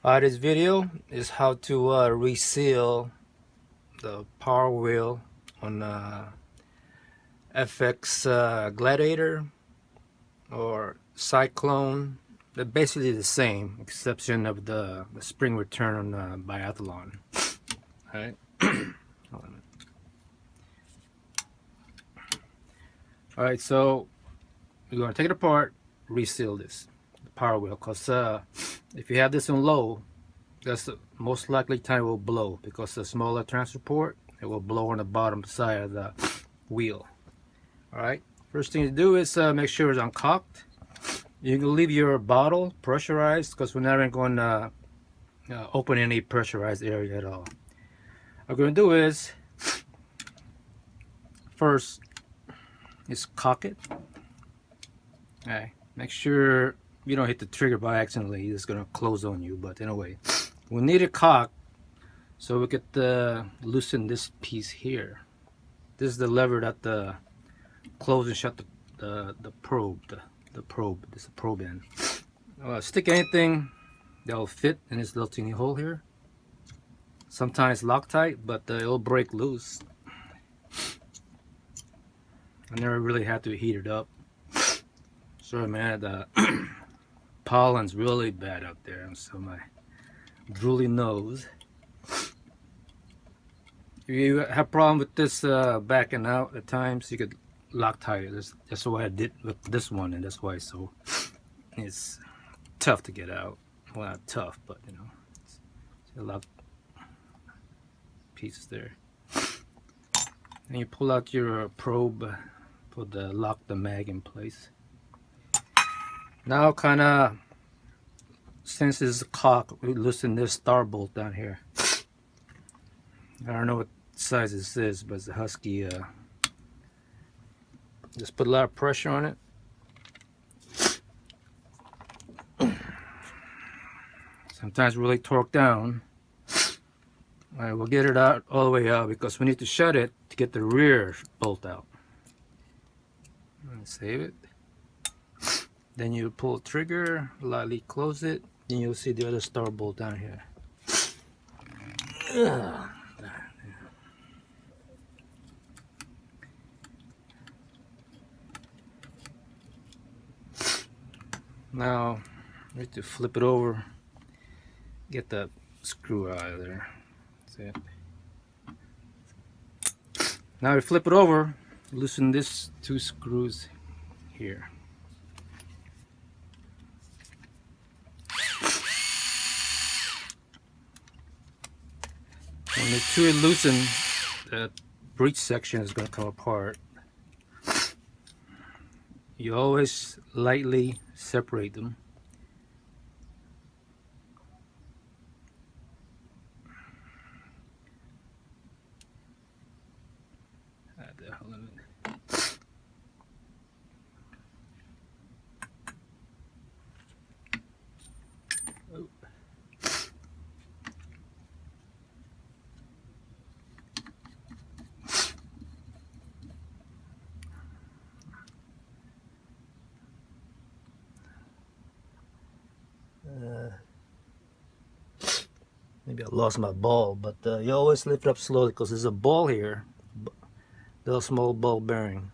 This video is how to reseal the power wheel on FX Gladiator or Cyclone. They're basically the same, exception of the spring return on biathlon. All right. All right, so we're going to take it apart, reseal this the power wheel, because if you have this on low, that's the most likely time it will blow, because the smaller transfer port, it will blow on the bottom side of the wheel. All right, first thing to do is make sure it's uncocked. You can leave your bottle pressurized, because we're not going to open any pressurized area at all. What we're going to do is first is cock it. Okay, make sure you don't hit the trigger by accidentally. It's going to close on you, but anyway, we need a cock so we could loosen this piece here. This is the lever that close and shut the probe. The probe. This is a probe end. Stick anything that will fit in this little teeny hole here. Sometimes Loctite, but it'll break loose. I never really had to heat it up. Sorry, man. The pollen's really bad out there, so my drooly nose. If you have a problem with this backing out at times, you could Loctite it. That's what I did with this one, and that's why it's tough to get out. Well, not tough, but you know, it's a lot of pieces there. And you pull out your probe, lock the mag in place. Now, kind of, since it's a cock, we loosen this star bolt down here. I don't know what size this is, but it's a Husky. Just put a lot of pressure on it. Sometimes really torque down. All right, we'll get it out all the way out because we need to shut it to get the rear bolt out. Save it. Then you pull the trigger, lightly close it, and you'll see the other star bolt down here. Now, we need to flip it over, get the screw out of there. That's it. Now we flip it over, loosen these two screws here. When the two are loosened, the breech section is going to come apart. You always lightly separate them. Maybe I lost my ball, but you always lift it up slowly because there's a ball here, little small ball bearing.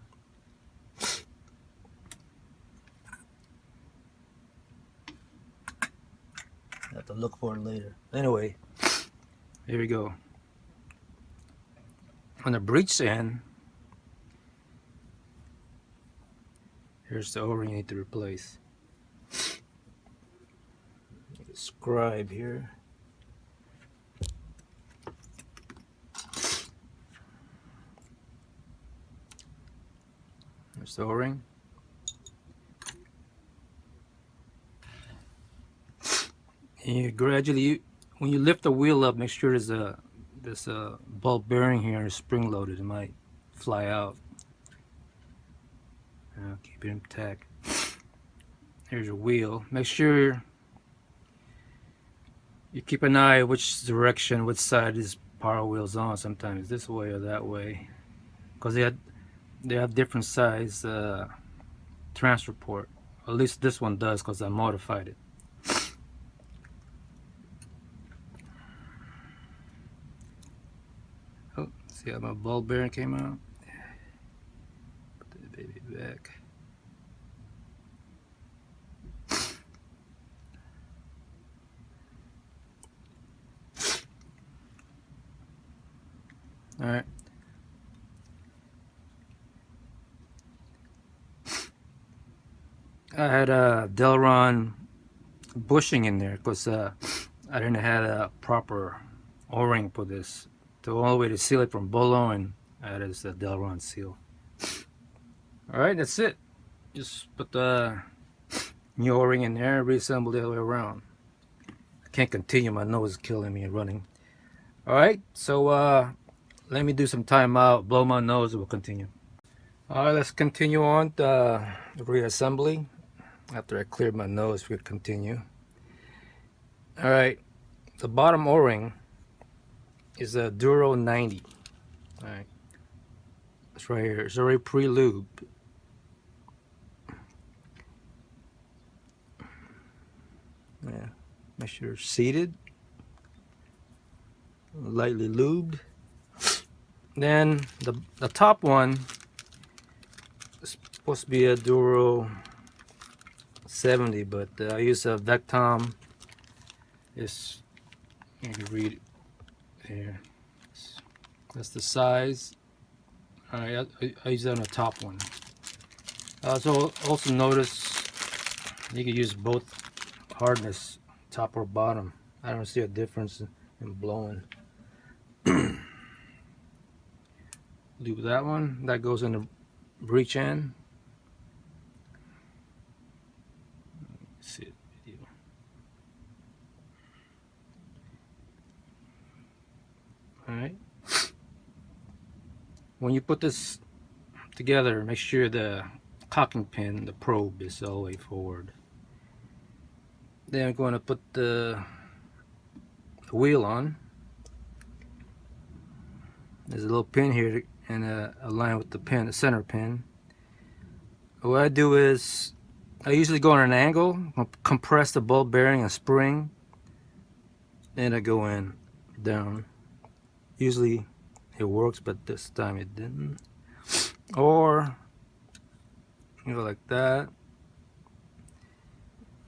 I have to look for it later. Anyway, here we go. On the breech end, here's the O-ring you need to replace. Scribe here. There's the O-ring. And you gradually, when you lift the wheel up, make sure there's a ball bearing here is spring loaded. It might fly out. Keep it intact. Here's your wheel. Make sure you keep an eye which direction, which side this power wheel's on. Sometimes this way or that way, because they have different size transfer port. At least this one does, because I modified it. See how my ball bearing came out? Put the baby back. Alright. I had a Delron bushing in there because I didn't have a proper O-ring for this. The only way to seal it from Bolo, and that is the Delron seal. Alright, that's it. Just put the new O-ring in there, reassemble the other way around. I can't continue, my nose is killing me and running. Alright, so let me do some timeout, blow my nose, and we'll continue. Alright, let's continue on the reassembly. After I cleared my nose, we'll continue. Alright, the bottom O-ring is a Duro 90. Alright, it's right here. It's already pre-lubed. Yeah, make sure it's seated, lightly lubed. Then the top one is supposed to be a Duro 70, but I use a Vectom. It's, you can read it here. That's the size. Alright, I use that on the top one. Also notice you can use both hardness, top or bottom. I don't see a difference in blowing. Lube that one. That goes in the breech end. See it video. Alright. When you put this together, make sure the cocking pin, the probe, is all the way forward. Then I'm going to put the wheel on. There's a little pin here and align with the pin, the center pin. What I do is I usually go on an angle, compress the ball bearing and spring, and I go in down. Usually it works, but this time it didn't. Or you go like that.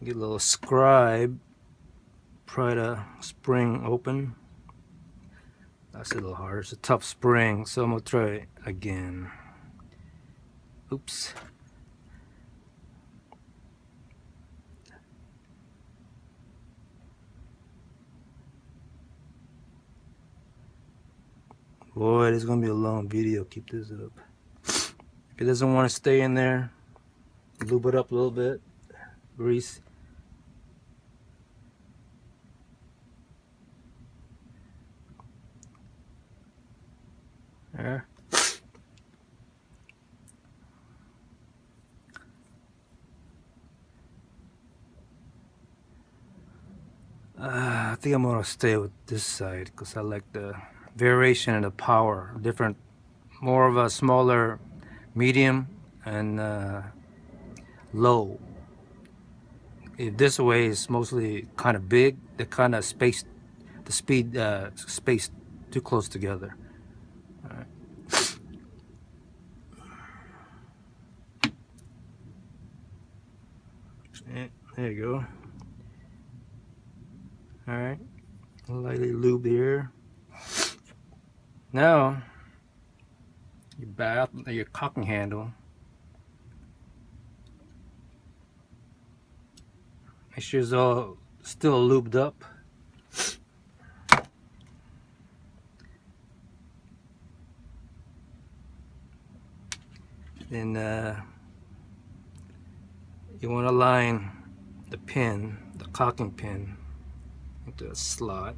Get a little scribe, pry the spring open. That's a little hard. It's a tough spring, so I'm gonna try it again. Oops. Boy, this is gonna be a long video. Keep this up. If it doesn't want to stay in there, lube it up a little bit. Grease. There. I think I'm gonna stay with this side because I like the variation and the power. Different, more of a smaller, medium, and low. If this way is mostly kind of big, the kind of space, the speed, spaced too close together. All right. There you go. All right, lightly lube here. Now you back up your cocking handle. Make sure it's all still lubed up. Then you want to line the pin, the cocking pin, into a slot.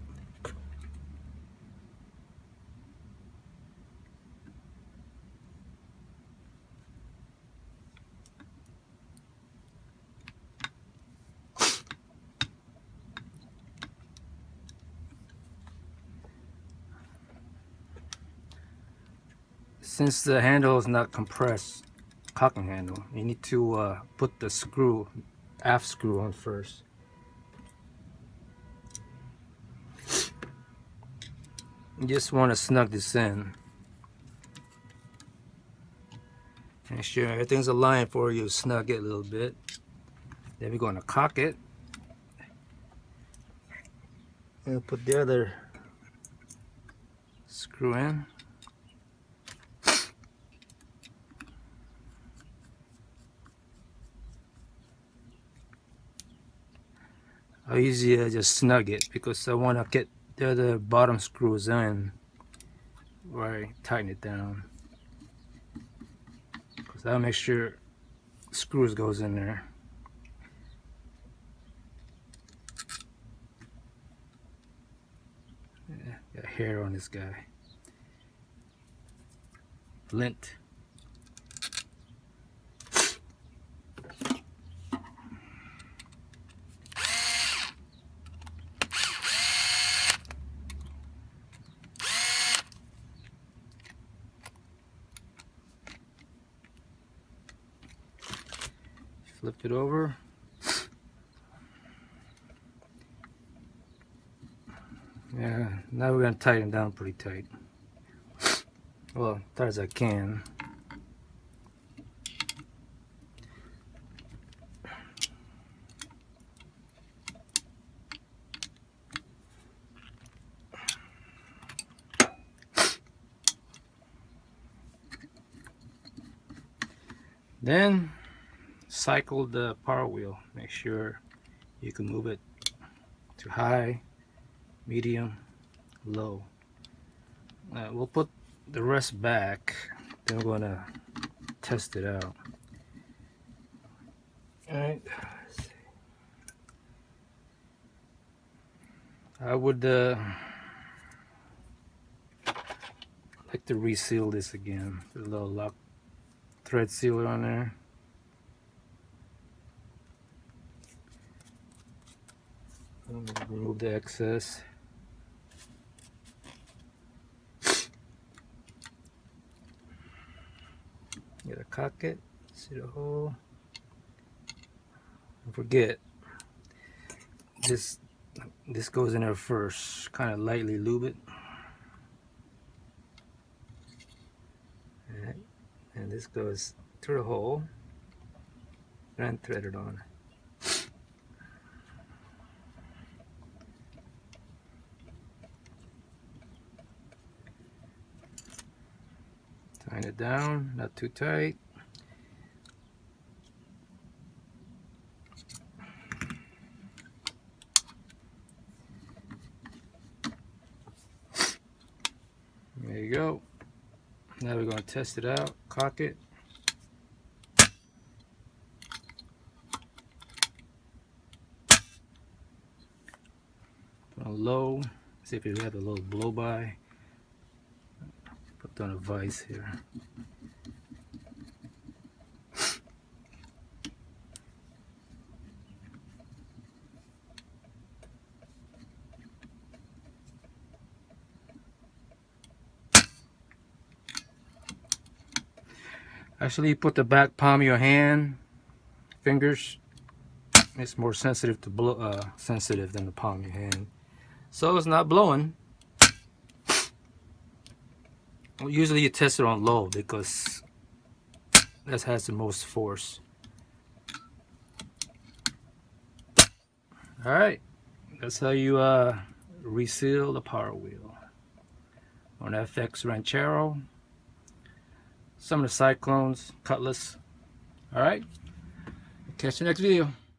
Since the handle is not compressed, cocking handle, you need to put the screw, aft screw on first. You just want to snug this in. Make sure everything's aligned for you. Snug it a little bit. Then we're going to cock it. And put the other screw in. I usually just snug it because I want to get the other bottom screws in where I tighten it down. Because I'll make sure screws goes in there. Yeah, got hair on this guy. Lint. Flip it over. Yeah, now we're going to tighten down pretty tight. Well, tight as I can. Then cycle the power wheel. Make sure you can move it to high, medium, low. We'll put the rest back, then we're gonna test it out. Alright, I would like to reseal this again. Put a little lock thread sealer on there. Remove the excess. Gotta cock it, see the hole. Don't forget, this goes in there first. Kind of lightly lube it. Alright. And this goes through the hole and thread it on. Tighten it down, not too tight. There you go. Now we're going to test it out, cock it. Put on low, see if you have a little blow by. Put on a vise here. Actually, you put the back palm of your hand, fingers. It's more sensitive to blow, sensitive than the palm of your hand, so it's not blowing. Well, usually you test it on low because that has the most force. All right, that's how you reseal the power wheel on FX Ranchero. Some of the Cyclones, Cutlass. All right, catch you next video.